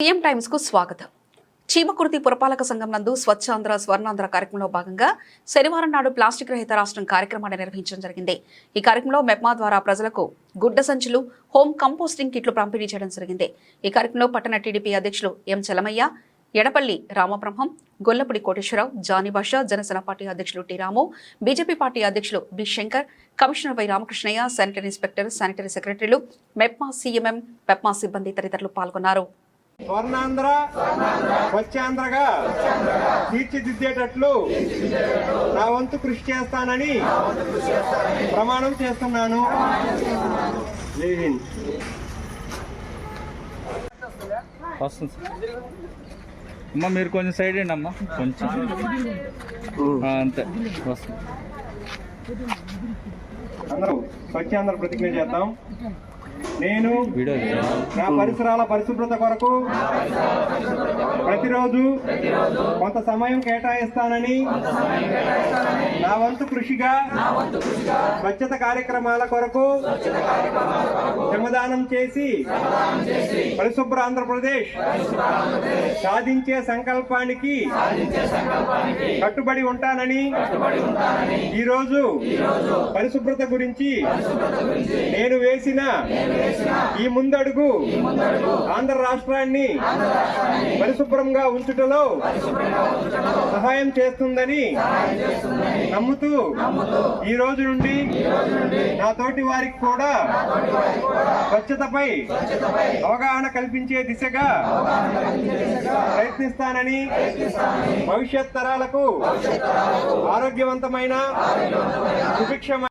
CM times కు స్వాగతం. చీమకుర్తి పురపాలక సంఘం నందు స్వచ్ఛాంధ్ర స్వర్ణాంధ్ర కార్యక్రమంలో భాగంగా శనివారం నాడు ప్లాస్టిక్ రహిత రాష్ట్రం కార్యక్రమాన్ని నిర్వహించడం జరిగింది. ఈ కార్యక్రమంలో మెప్మా ద్వారా ప్రజలకు గుడ్డ సంచులు, హోమ్ కంపోస్టింగ్ కిట్లు పంపిణీ చేయడం జరిగింది. ఈ కార్యక్రమంలో పట్టణ టీడీపీ అధ్యక్షులు ఎం చలమయ్య, ఎడపల్లి రామబ్రహ్మం, గొల్లపూడి కోటేశ్వరరావు, జానీ భాష, జనసేన పార్టీ అధ్యక్షులు టి రాము, బీజేపీ పార్టీ అధ్యక్షులు B Shankar, commissioner Y Ramakrishnaiah, sanitary inspector, sanitary సెక్రటరీలు, మెప్మా సీఎంఎం, మెప్మా సిబ్బంది తదితరులు పాల్గొన్నారు. స్వర్ణాంధ్ర స్వచ్ఛాంధ్రగా తీర్చిదిద్దేటట్లు నా వంతు కృషి చేస్తానని ప్రమాణం చేస్తున్నాను. జై హింద్. అమ్మా మీరు కొంచెం సైడ్ అండి అమ్మా, కొంచెం అంతే వస్తుంది. అందరూ స్వచ్ఛాంధ్ర ప్రతిజ్ఞ చేద్దాం. నేను నా పరిసరాల పరిశుభ్రత కొరకు ప్రతిరోజు కొంత సమయం కేటాయిస్తానని నా వంతు కృషిగా స్వచ్ఛత కార్యక్రమాల కొరకు శ్రమదానం చేసి పరిశుభ్ర ఆంధ్రప్రదేశ్ సాధించే సంకల్పానికి కట్టుబడి ఉంటానని ఈరోజు పరిశుభ్రత గురించి నేను వేసిన ఈ ముందడుగు ఆంధ్ర రాష్ట్రాన్ని పరిశుభ్రంగా ఉంచుటలో సహాయం చేస్తుందని నమ్ముతూ ఈ రోజు నుండి నా తోటి వారికి కూడా స్వచ్ఛతపై అవగాహన కల్పించే దిశగా ప్రయత్నిస్తానని, భవిష్యత్ తరాలకు ఆరోగ్యవంతమైన సుభిక్షమైన